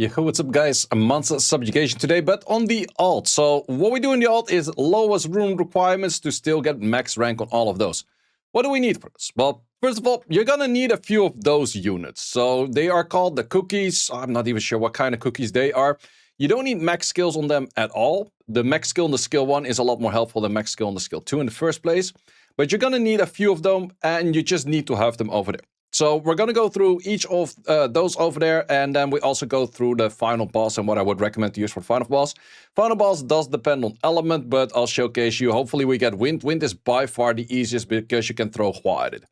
Yeah, what's up guys? A month's subjugation today, but on the alt. So what we do in the alt is lowest room requirements to still get max rank on all of those. What do we need for this? Well, first of all, you're gonna need a few of those units. So they are called the cookies. I'm not even sure what kind of cookies they are. You don't need max skills on them at all. The max skill on the skill 1 is a lot more helpful than max skill on the skill 2 in the first place. But you're gonna need a few of them, and you just need to have them over there. So we're going to go through each of those over there, and then we also go through the final boss and what I would recommend to use for final boss. Final boss does depend on element, but I'll showcase you. Hopefully we get wind. Wind is by far the easiest because you can throw Hua at it.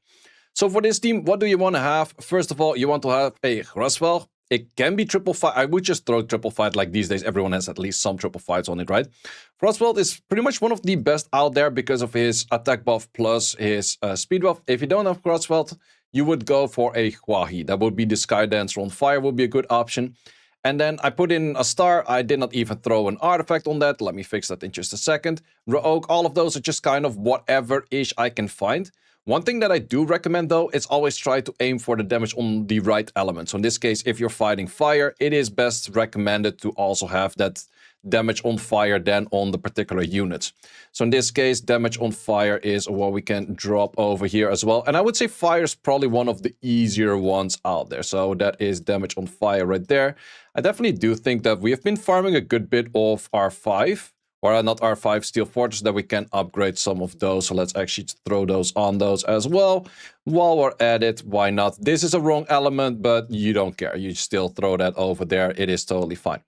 So for this team, what do you want to have? First of all, you want to have a Grasvel. It can be triple fight. I would just throw triple fight, like these days everyone has at least some triple fights on it, right? Frostwelt is pretty much one of the best out there because of his attack buff plus his speed buff. If you don't have Frostwelt, you would go for a Huahi. That would be the Sky Dancer on fire, would be a good option. And then I put in a star. I did not even throw an artifact on that. Let me fix that in just a second. Rogue, all of those are just kind of whatever-ish I can find. One thing that I do recommend though is always try to aim for the damage on the right element. So in this case, if you're fighting fire, it is best recommended to also have that damage on fire than on the particular units. So in this case, damage on fire is what we can drop over here as well. And I would say fire is probably one of the easier ones out there. So that is damage on fire right there. I definitely do think that we have been farming a good bit of R5. Or not R5 Steel Fortress, that we can upgrade some of those. So let's actually throw those on those as well. While we're at it, why not? This is a wrong element, but you don't care. You still throw that over there. It is totally fine.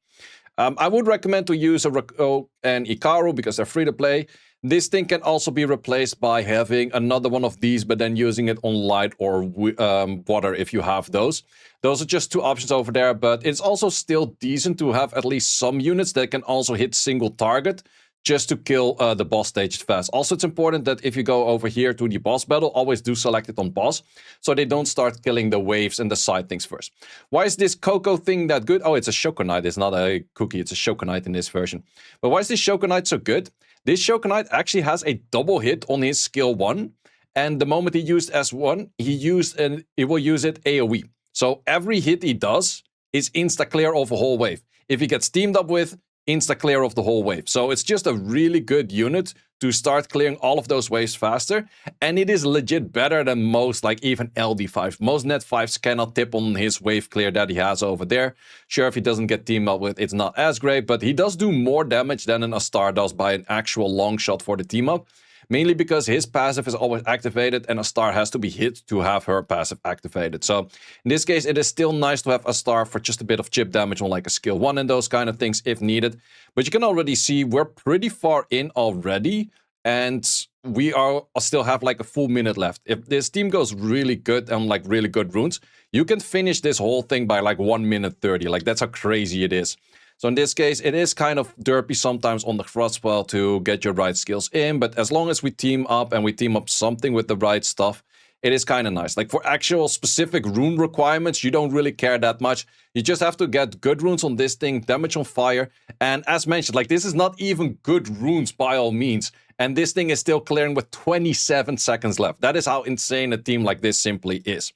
I would recommend to use a Rako and Ikaru because they're free to play. This thing can also be replaced by having another one of these, but then using it on light or water if you have those. Those are just two options over there, but it's also still decent to have at least some units that can also hit single target just to kill the boss stage fast. Also, it's important that if you go over here to the boss battle, always do select it on boss, so they don't start killing the waves and the side things first. Why is this Coco thing that good? Oh, it's a Shokunite. It's not a cookie. It's a Shokunite in this version. But why is this Shokunite so good? This Shokunite actually has a double hit on his skill 1, and the moment he used S1, he will use it AoE. So every hit he does is insta-clear of a whole wave. If he gets teamed up with, insta-clear of the whole wave. So it's just a really good unit to start clearing all of those waves faster, and it is legit better than most, like even LD5s. Most net 5s cannot tip on his wave clear that he has over there. Sure, if he doesn't get teamed up with, it's not as great, but he does do more damage than an Astar does by an actual long shot for the team up. Mainly because his passive is always activated and Astar has to be hit to have her passive activated. So in this case, it is still nice to have Astar for just a bit of chip damage on like a skill 1 and those kind of things if needed. But you can already see we're pretty far in already, and we still have like a full minute left. If this team goes really good and like really good runes, you can finish this whole thing by like 1 minute 30. Like that's how crazy it is. So in this case, it is kind of derpy sometimes on the Frostwell to get your right skills in, but as long as we team up and we team up something with the right stuff, it is kind of nice. Like for actual specific rune requirements, you don't really care that much. You just have to get good runes on this thing, damage on fire, and as mentioned, like this is not even good runes by all means, and this thing is still clearing with 27 seconds left. That is how insane a team like this simply is.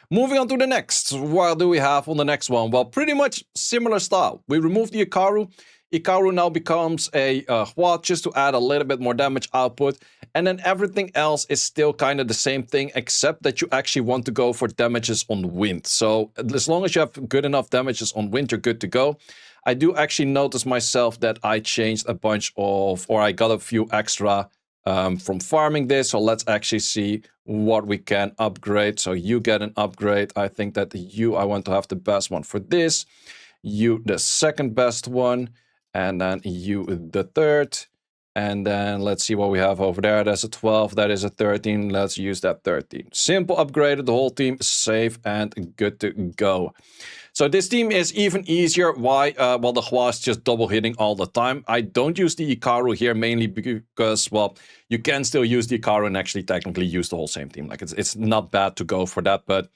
Moving on to the next. What do we have on the next one? Well, pretty much similar style. We remove the Ikaru. Ikaru now becomes a Hua just to add a little bit more damage output. And then everything else is still kind of the same thing, except that you actually want to go for damages on wind. So as long as you have good enough damages on wind, you're good to go. I do actually notice myself that I changed a bunch of, or I got a few extra from farming this. So let's actually see what we can upgrade. So you get an upgrade. I think that I want to have the best one for this. You the second best one. And then you the third. And then let's see what we have over there. That's a 12. That is a 13. Let's use that 13. Simple upgraded. The whole team is safe and good to go. So this team is even easier. Why? Well, the Hua is just double hitting all the time. I don't use the Ikaru here mainly because, well, you can still use the Ikaru and actually technically use the whole same team. Like it's not bad to go for that, but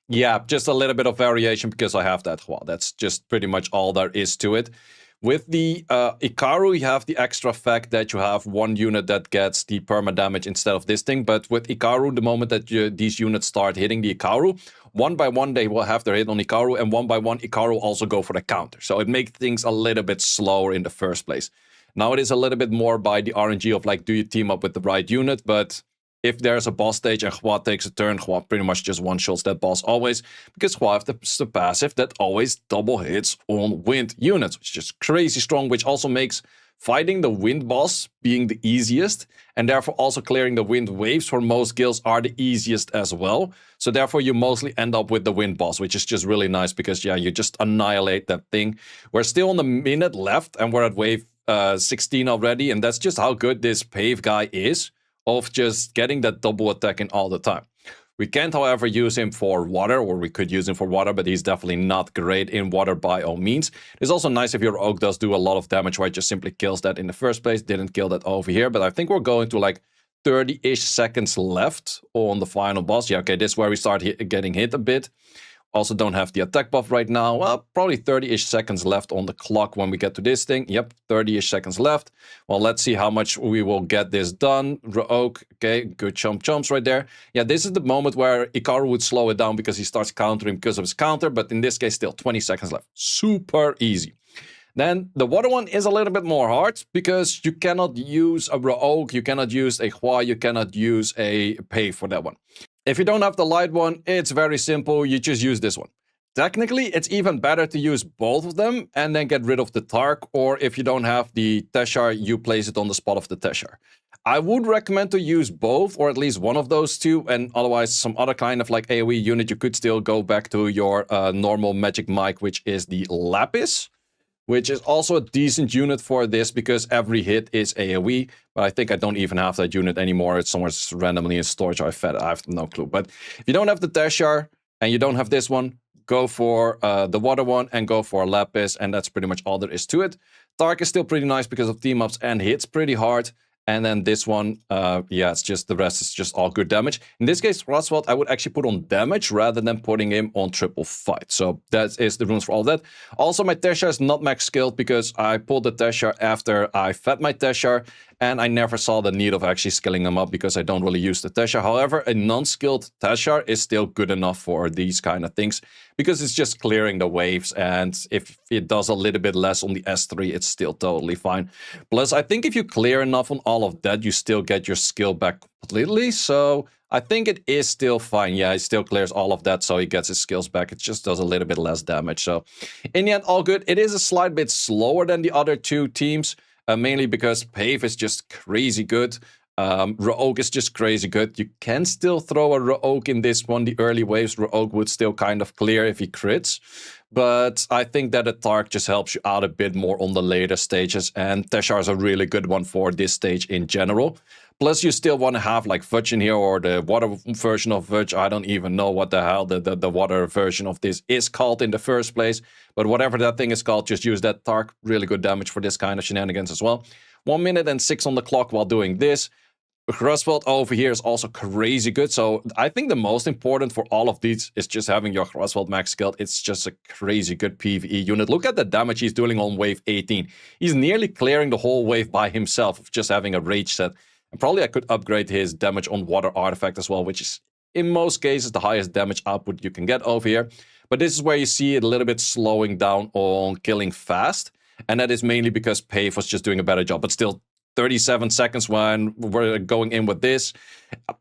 yeah, just a little bit of variation because I have that Hua. That's just pretty much all there is to it. With the Ikaru, you have the extra fact that you have one unit that gets the perma damage instead of this thing. But with Ikaru, the moment that these units start hitting the Ikaru, one by one they will have their hit on Ikaru, and one by one Ikaru also go for the counter. So it makes things a little bit slower in the first place. Now it is a little bit more by the RNG of like, do you team up with the right unit? But if there's a boss stage and Hua takes a turn, Hua pretty much just one-shots that boss always, because Hua has the passive that always double hits on wind units, which is just crazy strong, which also makes fighting the wind boss being the easiest, and therefore also clearing the wind waves for most guilds are the easiest as well. So therefore you mostly end up with the wind boss, which is just really nice because, yeah, you just annihilate that thing. We're still on the minute left, and we're at wave 16 already, and that's just how good this Pave guy is, of just getting that double attack in all the time. We can't, however, use him for water, or we could use him for water, but he's definitely not great in water by all means. It's also nice if your Oak does do a lot of damage, where it just simply kills that in the first place. Didn't kill that over here, but I think we're going to like 30-ish seconds left on the final boss. Yeah, okay, this is where we start getting hit a bit. Also don't have the attack buff right now. Well, probably 30-ish seconds left on the clock when we get to this thing. Yep, 30-ish seconds left. Well, let's see how much we will get this done. Oak, okay, good chumps right there. Yeah, this is the moment where Ikaru would slow it down because he starts countering because of his counter. But in this case, still 20 seconds left. Super easy. Then the water one is a little bit more hard because you cannot use a Oak, you cannot use a Hua, you cannot use a Pave for that one. If you don't have the light one, it's very simple. You just use this one. Technically, it's even better to use both of them and then get rid of the Tark. Or if you don't have the Teshar, you place it on the spot of the Teshar. I would recommend to use both, or at least one of those two. And otherwise, some other kind of like AoE unit, you could still go back to your normal Magic Mike, which is the Lapis, which is also a decent unit for this because every hit is AoE. But I think I don't even have that unit anymore. It's somewhere randomly in storage. I have no clue. But if you don't have the Teshar and you don't have this one, go for the water one and go for Lapis. And that's pretty much all there is to it. Tark is still pretty nice because of team-ups and hits pretty hard. And then this one, yeah, it's just the rest is just all good damage. In this case, Roswell, I would actually put on damage rather than putting him on triple fight. So that is the runes for all that. Also, my Teshar is not max skilled because I pulled the Teshar after I fed my Teshar. And I never saw the need of actually skilling him up because I don't really use the Teshar. However, a non-skilled Teshar is still good enough for these kind of things because it's just clearing the waves. And if it does a little bit less on the S3, it's still totally fine. Plus, I think if you clear enough on all of that, you still get your skill back completely. So I think it is still fine. Yeah, he still clears all of that, so he gets his skills back. It just does a little bit less damage. So in the end, all good. It is a slight bit slower than the other two teams. Mainly because Pave is just crazy good. Ro'ok is just crazy good. You can still throw a Ro'ok in this one. The early waves, Ro'ok would still kind of clear if he crits. But I think that a Tark just helps you out a bit more on the later stages. And Teshar is a really good one for this stage in general. Plus, you still want to have like Vudge in here or the water version of Vudge. I don't even know what the hell the water version of this is called in the first place. But whatever that thing is called, just use that Tark. Really good damage for this kind of shenanigans as well. 1 minute and 6 on the clock while doing this. Grosveld over here is also crazy good. So I think the most important for all of these is just having your Grosveld max skilled. It's just a crazy good PvE unit. Look at the damage he's doing on wave 18. He's nearly clearing the whole wave by himself of just having a rage set. And probably I could upgrade his damage on water artifact as well, which is in most cases the highest damage output you can get over here. But this is where you see it a little bit slowing down on killing fast. And that is mainly because Pave was just doing a better job. But still, 37 seconds when we're going in with this.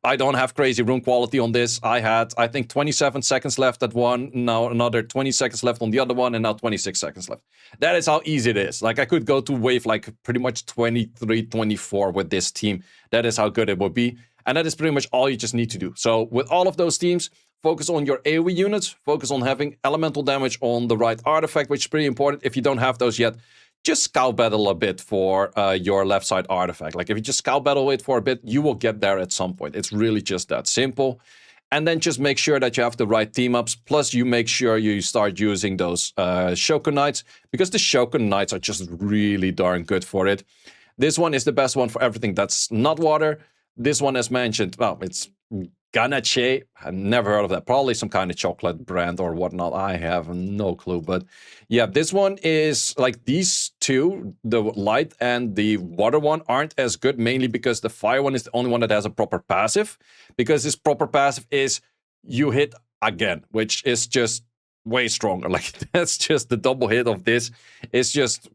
I don't have crazy rune quality on this. I had, I think, 27 seconds left at one. Now another 20 seconds left on the other one. And now 26 seconds left. That is how easy it is. Like, I could go to wave like pretty much 23, 24 with this team. That is how good it would be. And that is pretty much all you just need to do. So with all of those teams, focus on your AoE units. Focus on having elemental damage on the right artifact, which is pretty important. If you don't have those yet, just scout battle a bit for your left side artifact. Like, if you just scout battle it for a bit, you will get there at some point. It's really just that simple. And then just make sure that you have the right team-ups. Plus, you make sure you start using those Shogun Knights, because the Shogun Knights are just really darn good for it. This one is the best one for everything that's not water. This one, as mentioned, well, it's Ganache. I've never heard of that. Probably some kind of chocolate brand or whatnot. I have no clue. But yeah, this one is like these two, the light and the water one, aren't as good, mainly because the fire one is the only one that has a proper passive. Because this proper passive is you hit again, which is just way stronger. Like, that's just the double hit of this. It's just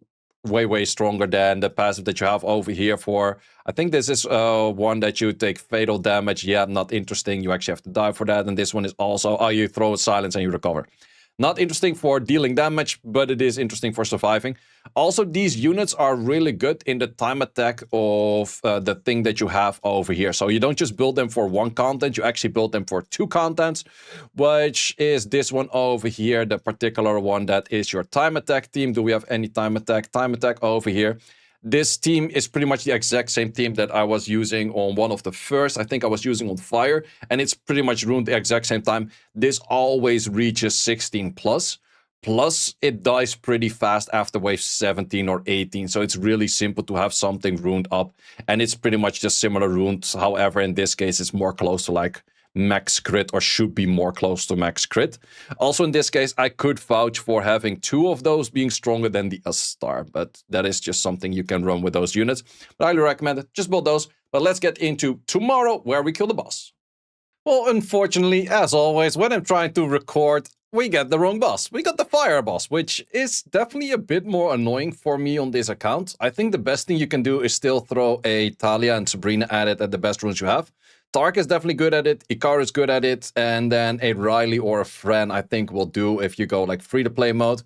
way stronger than the passive that you have over here for, I think this is one that you take fatal damage. Yeah, not interesting. You actually have to die for that. And this one is also, oh, you throw silence and you recover. Not interesting for dealing damage, but it is interesting for surviving. Also, these units are really good in the time attack of the thing that you have over here. So you don't just build them for one content, you actually build them for two contents, which is this one over here, the particular one that is your time attack team. Do we have any time attack? Time attack over here. This team is pretty much the exact same team that I was using on one of the first. I think I was using on fire, and it's pretty much ruined the exact same time. This always reaches 16 plus. Plus, it dies pretty fast after wave 17 or 18, so it's really simple to have something ruined up. And it's pretty much just similar runes. However, in this case, it's more close to like max crit, or should be more close to max crit. Also, in this case, I could vouch for having two of those being stronger than the S-star, but that is just something you can run with those units. But I highly recommend it. Just build those. But let's get into tomorrow, where we kill the boss. Well, unfortunately, as always, when I'm trying to record, we get the wrong boss. We got the fire boss, which is definitely a bit more annoying for me on this account. I think the best thing you can do is still throw a Talia and Sabrina at it at the best runes you have. Tark is definitely good at it, Ikaru is good at it, and then a Riley or a Fran I think will do if you go like free-to-play mode.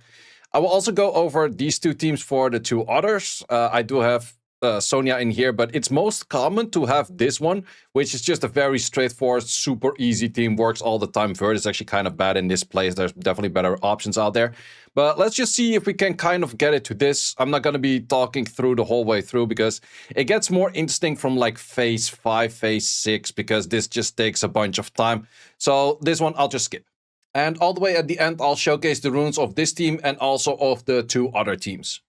I will also go over these two teams for the two others. I do have Sonya in here, but it's most common to have this one, which is just a very straightforward, super easy team, works all the time. Vert is actually kind of bad in this place. There's definitely better options out there. But let's just see if we can kind of get it to this. I'm not going to be talking through the whole way through because it gets more interesting from like phase 5, phase 6, because this just takes a bunch of time. So this one I'll just skip. And all the way at the end, I'll showcase the runes of this team and also of the two other teams.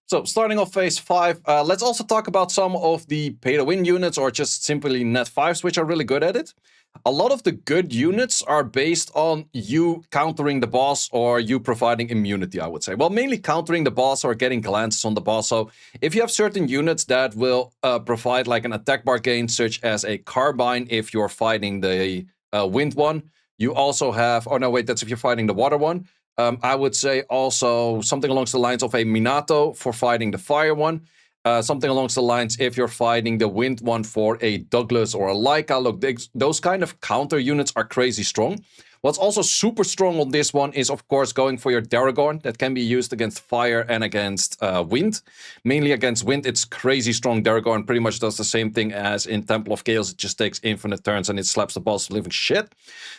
So, starting off phase 5, let's also talk about some of the pay-to-win units or just simply net 5s, which are really good at it. A lot of the good units are based on you countering the boss or you providing immunity, I would say. Well, mainly countering the boss or getting glances on the boss. So, if you have certain units that will provide like an attack bar gain, such as a Carbine if you're fighting the wind one. You also have, oh no, wait, that's if you're fighting the water one. I would say also something along the lines of a Minato for fighting the fire one. Something along the lines if you're fighting the wind one for a Douglas or a Laika. Look, those kind of counter units are crazy strong. What's also super strong on this one is, of course, going for your Daragorn. That can be used against fire and against wind. Mainly against wind, it's crazy strong. Daragorn pretty much does the same thing as in Temple of Chaos. It just takes infinite turns and it slaps the boss living shit.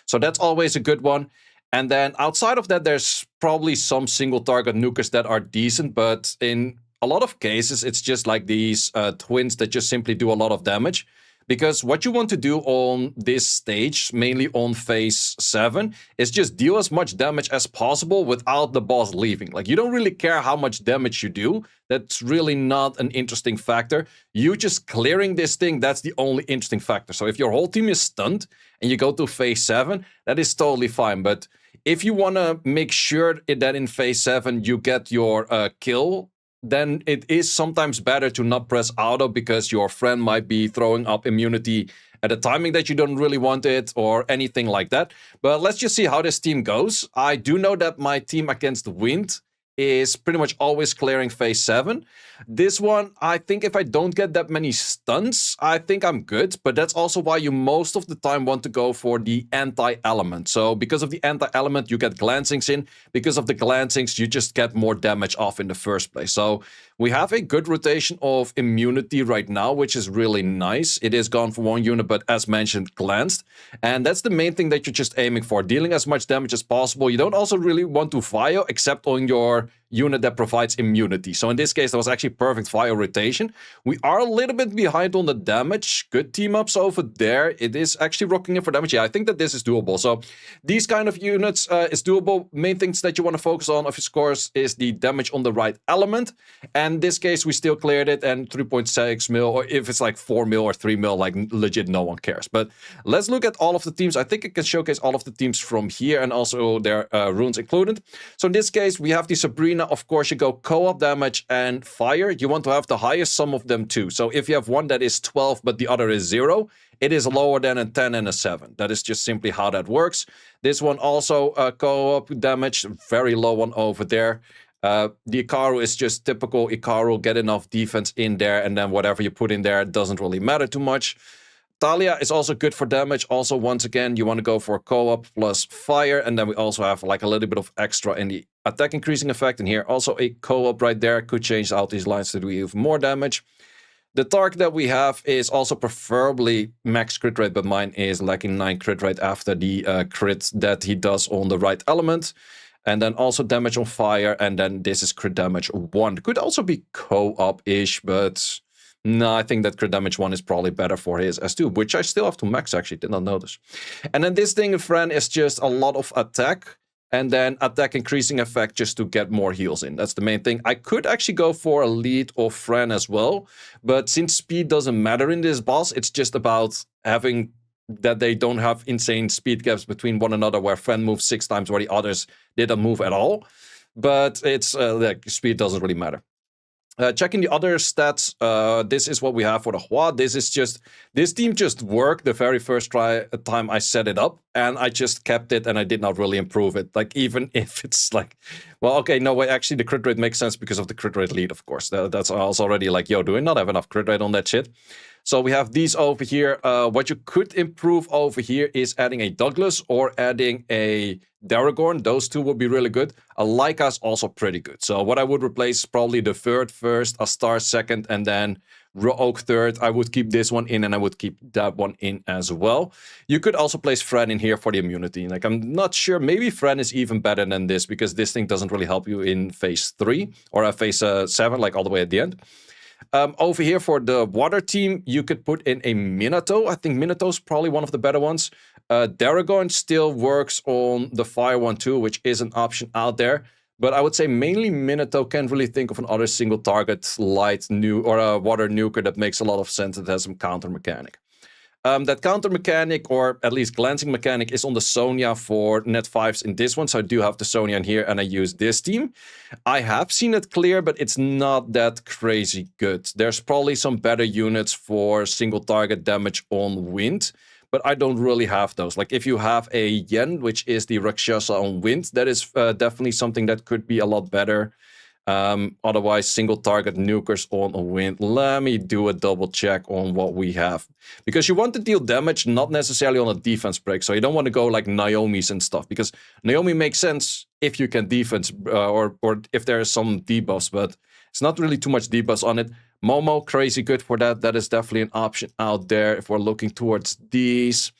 So that's always a good one. And then outside of that, there's probably some single target nukers that are decent, but in a lot of cases, it's just like these twins that just simply do a lot of damage. Because what you want to do on this stage, mainly on phase 7, is just deal as much damage as possible without the boss leaving. Like, you don't really care how much damage you do. That's really not an interesting factor. You just clearing this thing, that's the only interesting factor. So if your whole team is stunned and you go to phase 7, that is totally fine. But if you want to make sure that in phase 7 you get your kill, then it is sometimes better to not press auto because your friend might be throwing up immunity at a timing that you don't really want it or anything like that. But let's just see how this team goes. I do know that my team against wind is pretty much always clearing phase 7. This one, I think if I don't get that many stunts, I think I'm good. But that's also why you most of the time want to go for the anti-element. So because of the anti-element, you get glancings in. Because of the glancings, you just get more damage off in the first place. So we have a good rotation of immunity right now, which is really nice. It is gone for one unit, but as mentioned, glanced. And that's the main thing that you're just aiming for, dealing as much damage as possible. You don't also really want to fire, except on your unit that provides immunity. So in this case, that was actually perfect fire rotation. We are a little bit behind on the damage. Good team-ups over there. It is actually rocking in for damage. Yeah, I think that this is doable. So these kind of units is doable. Main things that you want to focus on, of course, is the damage on the right element. And in this case, we still cleared it, and 3.6 mil, or if it's like 4 mil or 3 mil, like legit no one cares. But let's look at all of the teams. I think I can showcase all of the teams from here and also their runes included. So in this case, we have the Sabrina. Of course, you go co-op damage and fire. You want to have the highest sum of them too. So if you have one that is 12 but the other is 0, it is lower than a 10 and a 7. That is just simply how that works. This one also co-op damage, very low one over there. The Ikaru is just typical Ikaru, get enough defense in there, and then whatever you put in there doesn't really matter too much. Talia is also good for damage. Also, once again, you want to go for co-op plus fire, and then we also have like a little bit of extra in the attack increasing effect. And here also a co-op right there could change out these lines to do even more damage. The target that we have is also preferably max crit rate, but mine is lacking 9 crit rate after the crit that he does on the right element. And then also damage on fire, and then this is crit damage 1. Could also be co-op-ish, but no, I think that crit damage 1 is probably better for his S2, which I still have to max, actually, did not notice. And then this thing, friend, is just a lot of attack, and then attack increasing effect just to get more heals in. That's the main thing. I could actually go for a lead or Fran as well, but since speed doesn't matter in this boss, it's just about having that they don't have insane speed gaps between one another, where Fran moves 6 times where the others didn't move at all. But it's like speed doesn't really matter. Checking the other stats, this is what we have for the Hua. This team just worked the very first time I set it up, and I just kept it, and I did not really improve it. Like, even if it's like, well, okay, no way, actually the crit rate makes sense because of the crit rate lead, of course. That's also already like, yo, do we not have enough crit rate on that shit? So we have these over here. What you could improve over here is adding a Douglas or adding a Daragorn. Those two would be really good. A Laika is also pretty good. So what I would replace is probably the third first, a Star second, and then Oak third. I would keep this one in, and I would keep that one in as well. You could also place Fran in here for the immunity. Like, I'm not sure. Maybe Fran is even better than this, because this thing doesn't really help you in phase 3 or phase 7, like all the way at the end. Over here for the water team, you could put in a Minato. I think Minato is probably one of the better ones. Daragorn still works on the fire one too, which is an option out there. But I would say mainly Minato. Can't really think of another single target light nuke or a water nuker that makes a lot of sense that has some counter mechanic. That counter mechanic, or at least glancing mechanic, is on the Sonya for net 5s in this one. So I do have the Sonya in here, and I use this team. I have seen it clear, but it's not that crazy good. There's probably some better units for single target damage on wind, but I don't really have those. Like, if you have a Yen, which is the Rakshasa on wind, that is definitely something that could be a lot better. Otherwise, single target nukers on a wind. Let me do a double check on what we have. Because you want to deal damage, not necessarily on a defense break. So you don't want to go like Naomi's and stuff. Because Naomi makes sense if you can defense or if there is some debuffs. But it's not really too much debuffs on it. Momo, crazy good for that. That is definitely an option out there if we're looking towards these.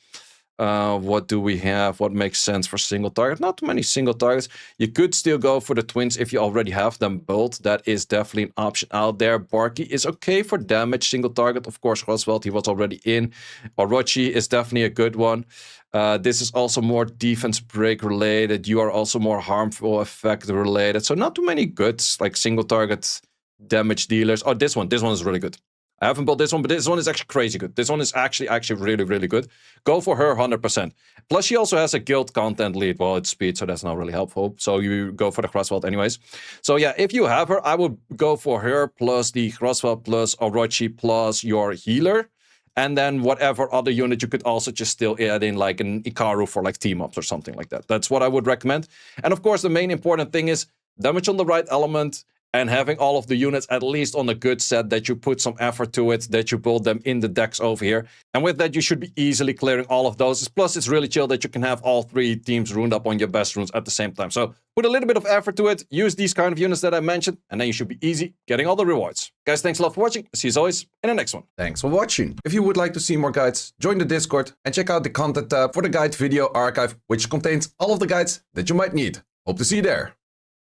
What do we have? What makes sense for single target? Not too many single targets. You could still go for the twins if you already have them built. That is definitely an option out there. Barky is okay for damage, single target. Of course, Roswell, he was already in. Orochi is definitely a good one. This is also more defense break related. You are also more harmful effect related. So not too many goods, like single target damage dealers. Oh, this one is really good. I haven't built this one, but this one is actually crazy good. This one is actually really, really good. Go for her 100%. Plus, she also has a guild content lead. Well, it's speed, so that's not really helpful. So you go for the Crosswell anyways. So yeah, if you have her, I would go for her plus the Crosswell plus Orochi plus your healer. And then whatever other unit you could also just still add in, like an Ikaru for like team-ups or something like that. That's what I would recommend. And of course, the main important thing is damage on the right element, and having all of the units at least on a good set, that you put some effort to it, that you build them in the decks over here. And with that, you should be easily clearing all of those. Plus, it's really chill that you can have all 3 teams runed up on your best runes at the same time. So put a little bit of effort to it, use these kind of units that I mentioned, and then you should be easy getting all the rewards. Guys, thanks a lot for watching. See you as always in the next one. Thanks for watching. If you would like to see more guides, join the Discord and check out the content tab for the guide video archive, which contains all of the guides that you might need. Hope to see you there.